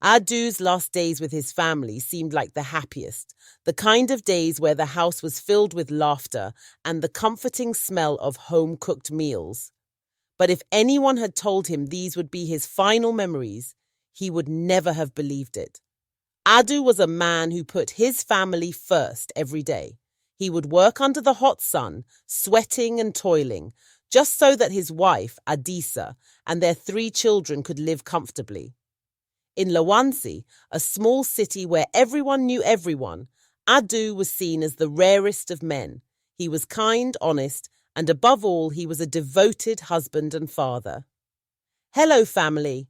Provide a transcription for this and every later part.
Adu's last days with his family seemed like the happiest, the kind of days where the house was filled with laughter and the comforting smell of home-cooked meals. But if anyone had told him these would be his final memories, he would never have believed it. Adu was a man who put his family first every day. He would work under the hot sun, sweating and toiling, just so that his wife, Adisa, and their 3 children could live comfortably. In Lawansi, a small city where everyone knew everyone, Adu was seen as the rarest of men. He was kind, honest, and above all, he was a devoted husband and father. Hello, family.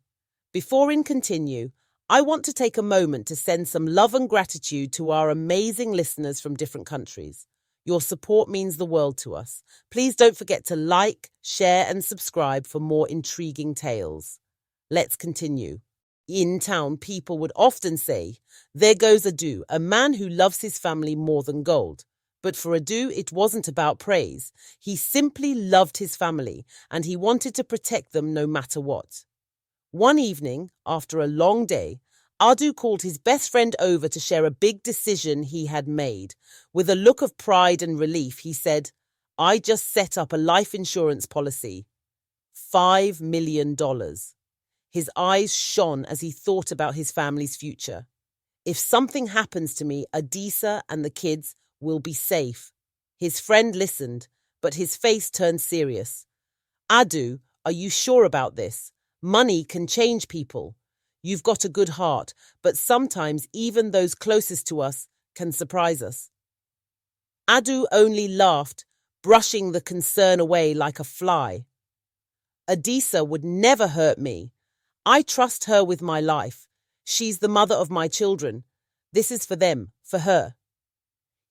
Before we continue, I want to take a moment to send some love and gratitude to our amazing listeners from different countries. Your support means the world to us. Please don't forget to like, share, and subscribe for more intriguing tales. Let's continue. In town, people would often say, "There goes Adu, a man who loves his family more than gold." But for Adu, it wasn't about praise. He simply loved his family, and he wanted to protect them no matter what. One evening, after a long day, Adu called his best friend over to share a big decision he had made. With a look of pride and relief, he said, "I just set up a life insurance policy. $5 million. His eyes shone as he thought about his family's future. "If something happens to me, Adisa and the kids will be safe." His friend listened, but his face turned serious. "Adu, are you sure about this? Money can change people. You've got a good heart, but sometimes even those closest to us can surprise us." Adu only laughed, brushing the concern away like a fly. "Adisa would never hurt me. I trust her with my life. She's the mother of my children. This is for them, for her."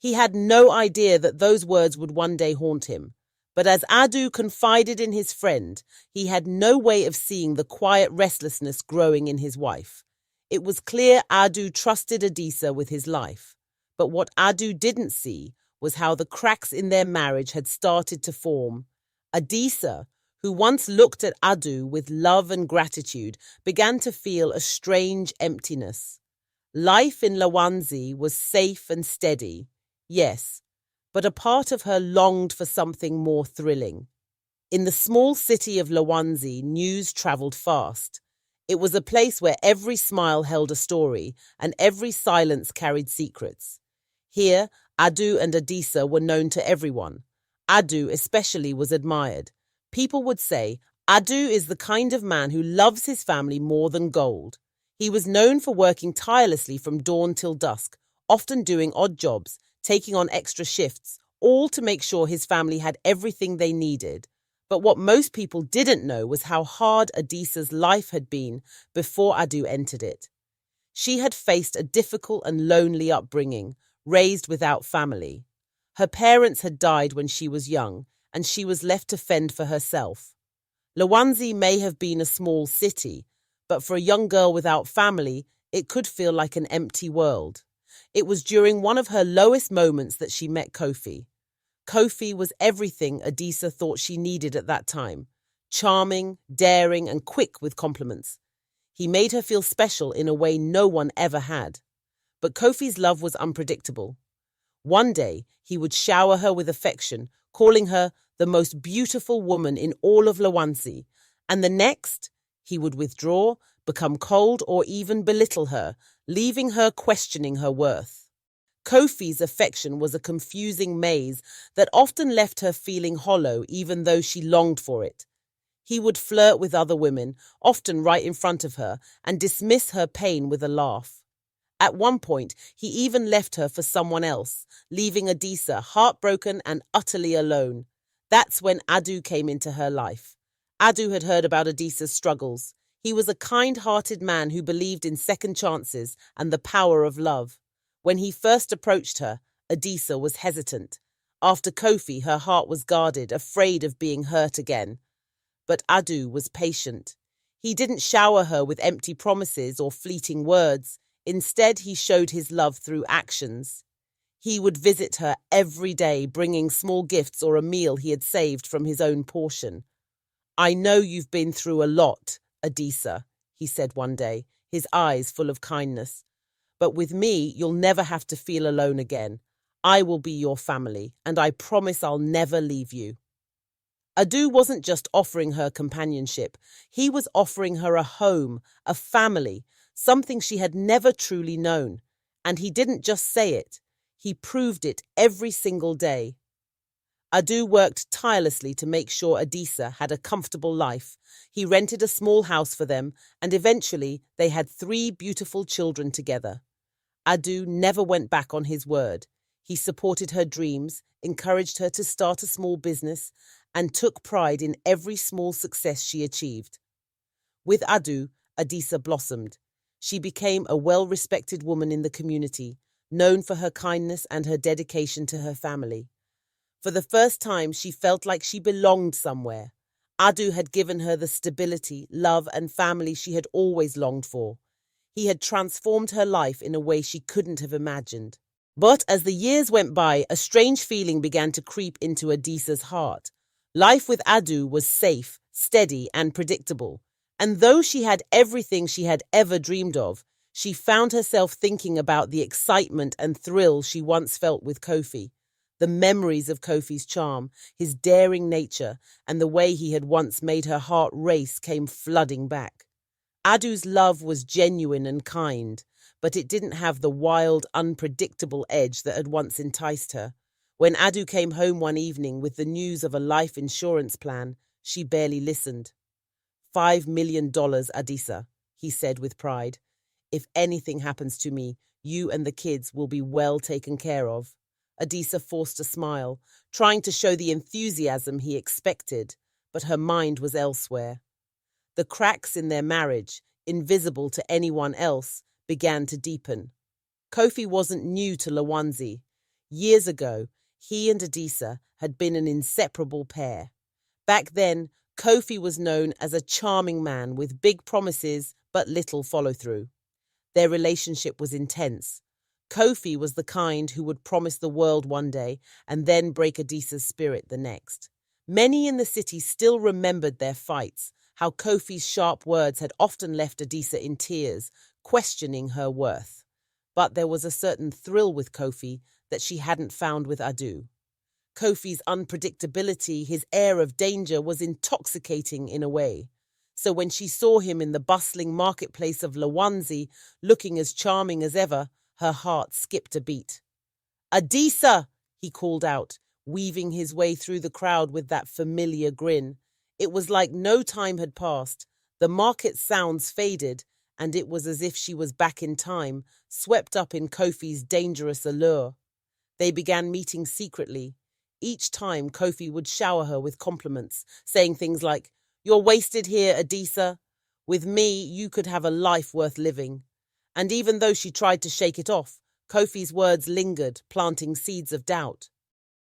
He had no idea that those words would one day haunt him. But as Adu confided in his friend, he had no way of seeing the quiet restlessness growing in his wife. It was clear Adu trusted Adisa with his life. But what Adu didn't see was how the cracks in their marriage had started to form. Adisa, who once looked at Adu with love and gratitude, began to feel a strange emptiness. Life in Lawansi was safe and steady, yes, but a part of her longed for something more thrilling. In the small city of Lawansi, news travelled fast. It was a place where every smile held a story and every silence carried secrets. Here, Adu and Adisa were known to everyone. Adu especially was admired. People would say, "Adu is the kind of man who loves his family more than gold." He was known for working tirelessly from dawn till dusk, often doing odd jobs, taking on extra shifts, all to make sure his family had everything they needed. But what most people didn't know was how hard Adisa's life had been before Adu entered it. She had faced a difficult and lonely upbringing, raised without family. Her parents had died when she was young, and she was left to fend for herself. Lawansi may have been a small city, but for a young girl without family, it could feel like an empty world. It was during one of her lowest moments that she met Kofi. Kofi was everything Adisa thought she needed at that time. Charming, daring, and quick with compliments. He made her feel special in a way no one ever had. But Kofi's love was unpredictable. One day, he would shower her with affection, calling her the most beautiful woman in all of Lawansi, and the next, he would withdraw, become cold, or even belittle her, leaving her questioning her worth. Kofi's affection was a confusing maze that often left her feeling hollow even though she longed for it. He would flirt with other women, often right in front of her, and dismiss her pain with a laugh. At one point, he even left her for someone else, leaving Adisa heartbroken and utterly alone. That's when Adu came into her life. Adu had heard about Adisa's struggles. He was a kind-hearted man who believed in second chances and the power of love. When he first approached her, Adisa was hesitant. After Kofi, her heart was guarded, afraid of being hurt again. But Adu was patient. He didn't shower her with empty promises or fleeting words. Instead, he showed his love through actions. He would visit her every day, bringing small gifts or a meal he had saved from his own portion. "I know you've been through a lot, Adisa," he said one day, his eyes full of kindness. But with me, you'll never have to feel alone again. I will be your family, and I promise I'll never leave you. Adu wasn't just offering her companionship. He was offering her a home, a family, something she had never truly known. And he didn't just say it. He proved it every single day. Adu worked tirelessly to make sure Adisa had a comfortable life. He rented a small house for them, and eventually they had 3 beautiful children together. Adu never went back on his word. He supported her dreams, encouraged her to start a small business, and took pride in every small success she achieved. With Adu, Adisa blossomed. She became a well-respected woman in the community, known for her kindness and her dedication to her family. For the first time, she felt like she belonged somewhere. Adu had given her the stability, love, and family she had always longed for. He had transformed her life in a way she couldn't have imagined. But as the years went by, a strange feeling began to creep into Adisa's heart. Life with Adu was safe, steady, and predictable. And though she had everything she had ever dreamed of, she found herself thinking about the excitement and thrill she once felt with Kofi. The memories of Kofi's charm, his daring nature, and the way he had once made her heart race came flooding back. Adu's love was genuine and kind, but it didn't have the wild, unpredictable edge that had once enticed her. When Adu came home one evening with the news of a life insurance plan, she barely listened. $5 million, Adisa, he said with pride. If anything happens to me, you and the kids will be well taken care of. Adisa forced a smile, trying to show the enthusiasm he expected, but her mind was elsewhere. The cracks in their marriage, invisible to anyone else, began to deepen. Kofi wasn't new to Lawanzi. Years ago, he and Adisa had been an inseparable pair. Back then, Kofi was known as a charming man with big promises but little follow-through. Their relationship was intense. Kofi was the kind who would promise the world one day and then break Adisa's spirit the next. Many in the city still remembered their fights, how Kofi's sharp words had often left Adisa in tears, questioning her worth. But there was a certain thrill with Kofi that she hadn't found with Adu. Kofi's unpredictability, his air of danger, was intoxicating in a way. So when she saw him in the bustling marketplace of Lawanzi, looking as charming as ever, her heart skipped a beat. "Adisa!" he called out, weaving his way through the crowd with that familiar grin. It was like no time had passed. The market sounds faded, and it was as if she was back in time, swept up in Kofi's dangerous allure. They began meeting secretly. Each time, Kofi would shower her with compliments, saying things like, "You're wasted here, Adisa. With me, you could have a life worth living." And even though she tried to shake it off, Kofi's words lingered, planting seeds of doubt.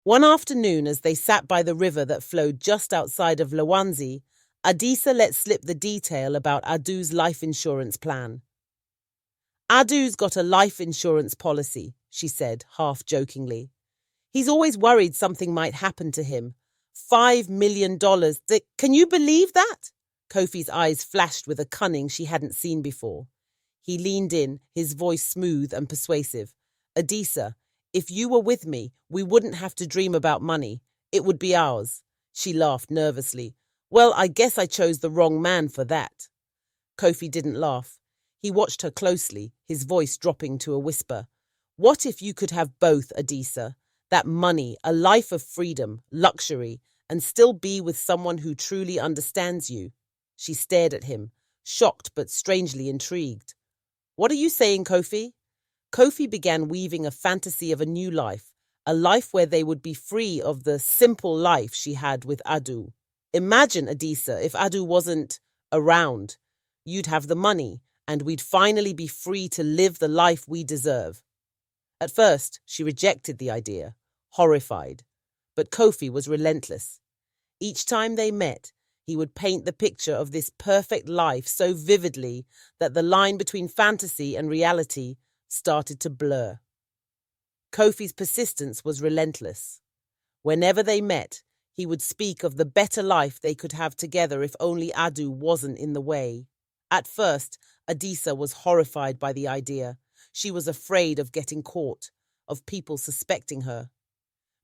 One afternoon, as they sat by the river that flowed just outside of Lawanzi, Adisa let slip the detail about Adu's life insurance plan. "Adu's got a life insurance policy," she said, half jokingly. "He's always worried something might happen to him. $5 million. Can you believe that?" Kofi's eyes flashed with a cunning she hadn't seen before. He leaned in, his voice smooth and persuasive. "Adisa, if you were with me, we wouldn't have to dream about money. It would be ours." She laughed nervously. "Well, I guess I chose the wrong man for that." Kofi didn't laugh. He watched her closely, his voice dropping to a whisper. "What if you could have both, Adisa? That money, a life of freedom, luxury, and still be with someone who truly understands you." She stared at him, shocked but strangely intrigued. "What are you saying, Kofi?" Kofi began weaving a fantasy of a new life, a life where they would be free of the simple life she had with Adu. "Imagine, Adisa, if Adu wasn't around. You'd have the money, and we'd finally be free to live the life we deserve." At first, she rejected the idea, horrified. But Kofi was relentless. Each time they met, he would paint the picture of this perfect life so vividly that the line between fantasy and reality started to blur. Kofi's persistence was relentless. Whenever they met, he would speak of the better life they could have together if only Adu wasn't in the way. At first, Adisa was horrified by the idea. She was afraid of getting caught, of people suspecting her.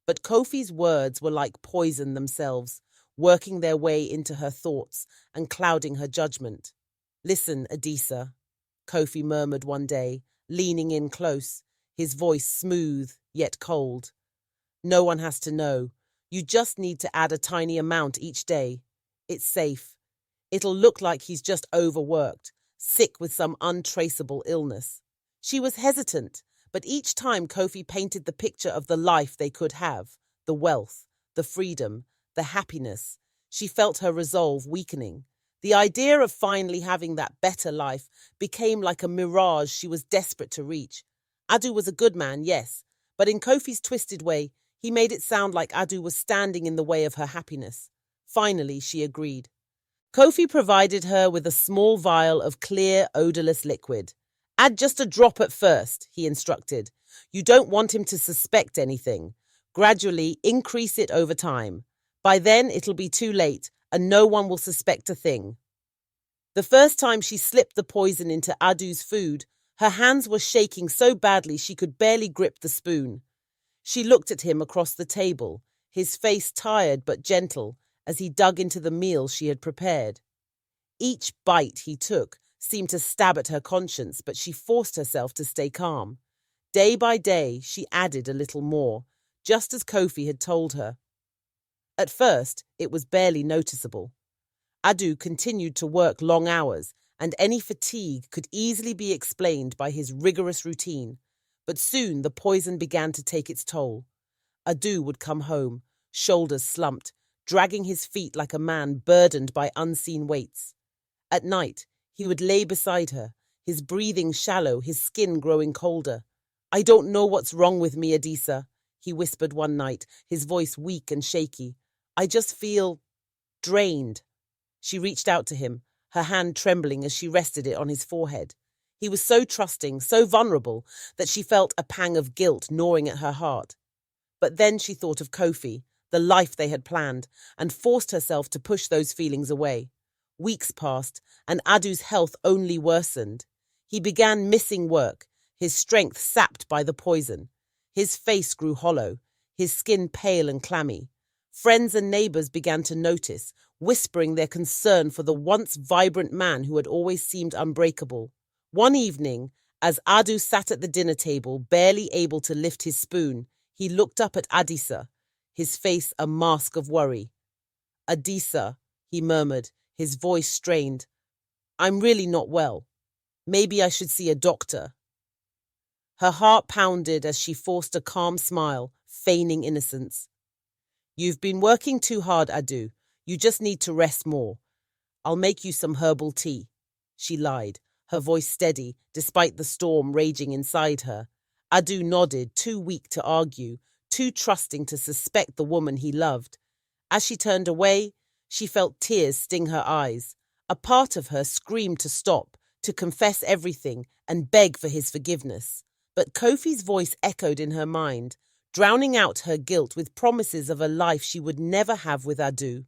But Kofi's words were like poison themselves, working their way into her thoughts and clouding her judgment. "Listen, Adisa," Kofi murmured one day, leaning in close, his voice smooth yet cold. "No one has to know. You just need to add a tiny amount each day. It's safe. It'll look like he's just overworked, sick with some untraceable illness." She was hesitant, but each time Kofi painted the picture of the life they could have, the wealth, the freedom, the happiness, she felt her resolve weakening. The idea of finally having that better life became like a mirage she was desperate to reach. Adu was a good man, yes, but in Kofi's twisted way, he made it sound like Adu was standing in the way of her happiness. Finally, she agreed. Kofi provided her with a small vial of clear, odorless liquid. "Add just a drop at first," he instructed. "You don't want him to suspect anything. Gradually increase it over time. By then, it'll be too late, and no one will suspect a thing." The first time she slipped the poison into Adu's food, her hands were shaking so badly she could barely grip the spoon. She looked at him across the table, his face tired but gentle, as he dug into the meal she had prepared. Each bite he took seemed to stab at her conscience, but she forced herself to stay calm. Day by day, she added a little more, just as Kofi had told her. At first, it was barely noticeable. Adu continued to work long hours, and any fatigue could easily be explained by his rigorous routine. But soon the poison began to take its toll. Adu would come home, shoulders slumped, dragging his feet like a man burdened by unseen weights. At night, he would lay beside her, his breathing shallow, his skin growing colder. "I don't know what's wrong with me, Adisa," he whispered one night, his voice weak and shaky. "I just feel drained." She reached out to him, her hand trembling as she rested it on his forehead. He was so trusting, so vulnerable, that she felt a pang of guilt gnawing at her heart. But then she thought of Kofi, the life they had planned, and forced herself to push those feelings away. Weeks passed, and Adu's health only worsened. He began missing work, his strength sapped by the poison. His face grew hollow, his skin pale and clammy. Friends and neighbors began to notice, whispering their concern for the once vibrant man who had always seemed unbreakable. One evening, as Adu sat at the dinner table, barely able to lift his spoon, he looked up at Adisa, his face a mask of worry. "Adisa," he murmured, his voice strained. "I'm really not well. Maybe I should see a doctor." Her heart pounded as she forced a calm smile, feigning innocence. "You've been working too hard, Adu. You just need to rest more. I'll make you some herbal tea," she lied, her voice steady despite the storm raging inside her. Adu nodded, too weak to argue, too trusting to suspect the woman he loved. As she turned away, she felt tears sting her eyes. A part of her screamed to stop, to confess everything and beg for his forgiveness. But Kofi's voice echoed in her mind, drowning out her guilt with promises of a life she would never have with Adu.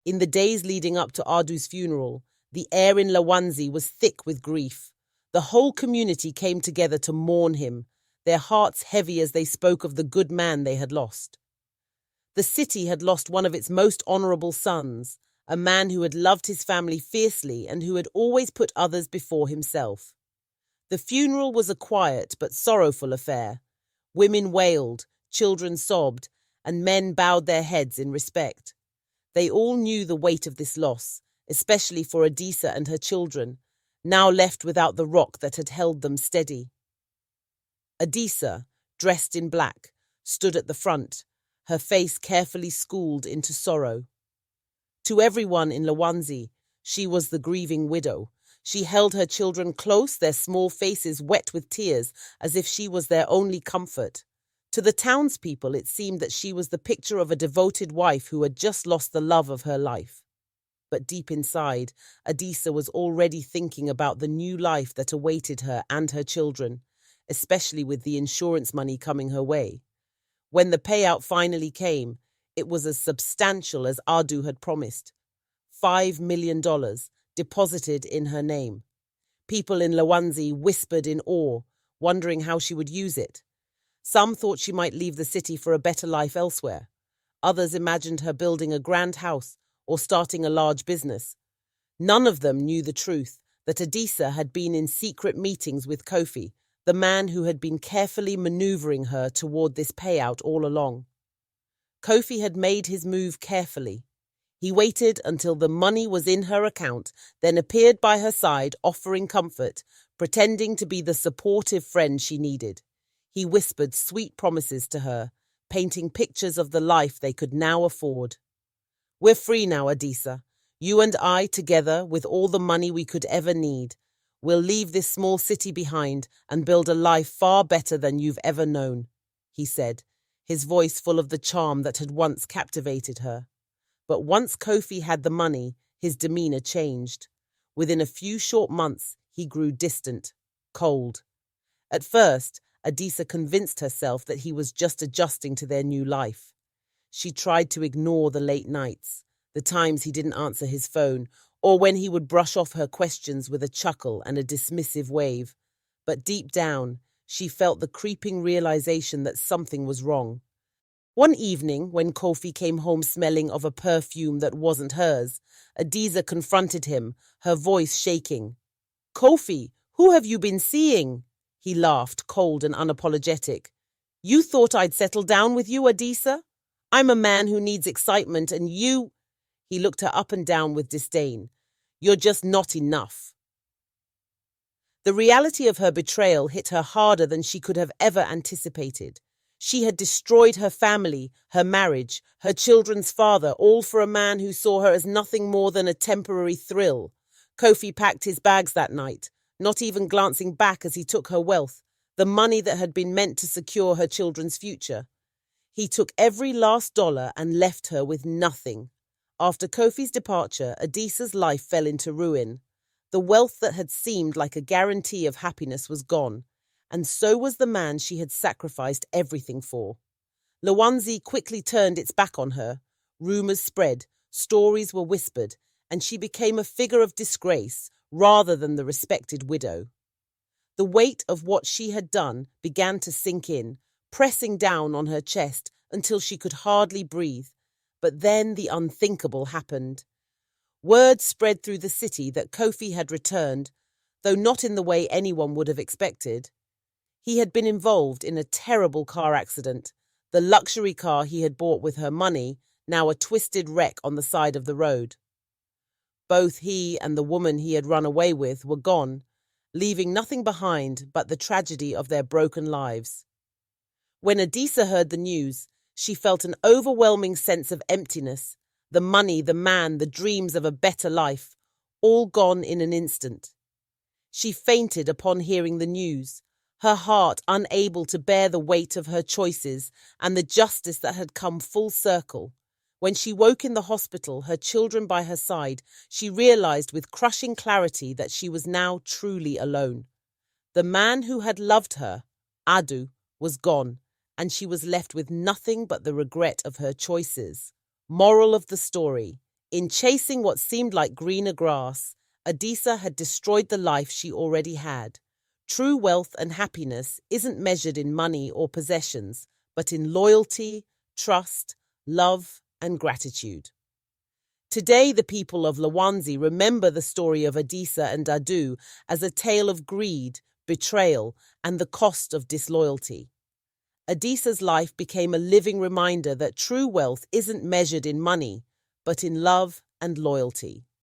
In the days leading up to Adu's funeral, the air in Lawanzi was thick with grief. The whole community came together to mourn him, their hearts heavy as they spoke of the good man they had lost. The city had lost one of its most honorable sons, a man who had loved his family fiercely and who had always put others before himself. The funeral was a quiet but sorrowful affair. Women wailed, children sobbed, and men bowed their heads in respect. They all knew the weight of this loss, especially for Adisa and her children, now left without the rock that had held them steady. Adisa, dressed in black, stood at the front, her face carefully schooled into sorrow. To everyone in Lawanzi, she was the grieving widow. She held her children close, their small faces wet with tears, as if she was their only comfort. To the townspeople, it seemed that she was the picture of a devoted wife who had just lost the love of her life. But deep inside, Adisa was already thinking about the new life that awaited her and her children, especially with the insurance money coming her way. When the payout finally came, it was as substantial as Adu had promised. $5 million, deposited in her name. People in Lawanzi whispered in awe, wondering how she would use it. Some thought she might leave the city for a better life elsewhere. Others imagined her building a grand house or starting a large business. None of them knew the truth, that Adisa had been in secret meetings with Kofi, the man who had been carefully maneuvering her toward this payout all along. Kofi had made his move carefully. He waited until the money was in her account, then appeared by her side, offering comfort, pretending to be the supportive friend she needed. He whispered sweet promises to her, painting pictures of the life they could now afford. "We're free now, Adisa. You and I together with all the money we could ever need. We'll leave this small city behind and build a life far better than you've ever known," he said, his voice full of the charm that had once captivated her. But once Kofi had the money, his demeanor changed. Within a few short months, he grew distant, cold. At first, Adisa convinced herself that he was just adjusting to their new life. She tried to ignore the late nights, the times he didn't answer his phone, or when he would brush off her questions with a chuckle and a dismissive wave. But deep down, she felt the creeping realization that something was wrong. One evening, when Kofi came home smelling of a perfume that wasn't hers, Adisa confronted him, her voice shaking. "Kofi, who have you been seeing?" He laughed, cold and unapologetic. "You thought I'd settle down with you, Adisa? I'm a man who needs excitement, and you—" He looked her up and down with disdain. "You're just not enough." The reality of her betrayal hit her harder than she could have ever anticipated. She had destroyed her family, her marriage, her children's father, all for a man who saw her as nothing more than a temporary thrill. Kofi packed his bags that night, not even glancing back as he took her wealth, the money that had been meant to secure her children's future. He took every last dollar and left her with nothing. After Kofi's departure, Adisa's life fell into ruin. The wealth that had seemed like a guarantee of happiness was gone, and so was the man she had sacrificed everything for. Lawanzi quickly turned its back on her. Rumors spread, stories were whispered, and she became a figure of disgrace rather than the respected widow. The weight of what she had done began to sink in, pressing down on her chest until she could hardly breathe. But then the unthinkable happened. Word spread through the city that Kofi had returned, though not in the way anyone would have expected. He had been involved in a terrible car accident, the luxury car he had bought with her money, now a twisted wreck on the side of the road. Both he and the woman he had run away with were gone, leaving nothing behind but the tragedy of their broken lives. When Adisa heard the news, she felt an overwhelming sense of emptiness, the money, the man, the dreams of a better life, all gone in an instant. She fainted upon hearing the news, her heart unable to bear the weight of her choices and the justice that had come full circle. When she woke in the hospital, her children by her side, she realized with crushing clarity that she was now truly alone. The man who had loved her, Adu, was gone, and she was left with nothing but the regret of her choices. Moral of the story: in chasing what seemed like greener grass, Adisa had destroyed the life she already had. True wealth and happiness isn't measured in money or possessions, but in loyalty, trust, love, and gratitude. Today, the people of Lawanzi remember the story of Adisa and Adu as a tale of greed, betrayal, and the cost of disloyalty. Adisa's life became a living reminder that true wealth isn't measured in money, but in love and loyalty.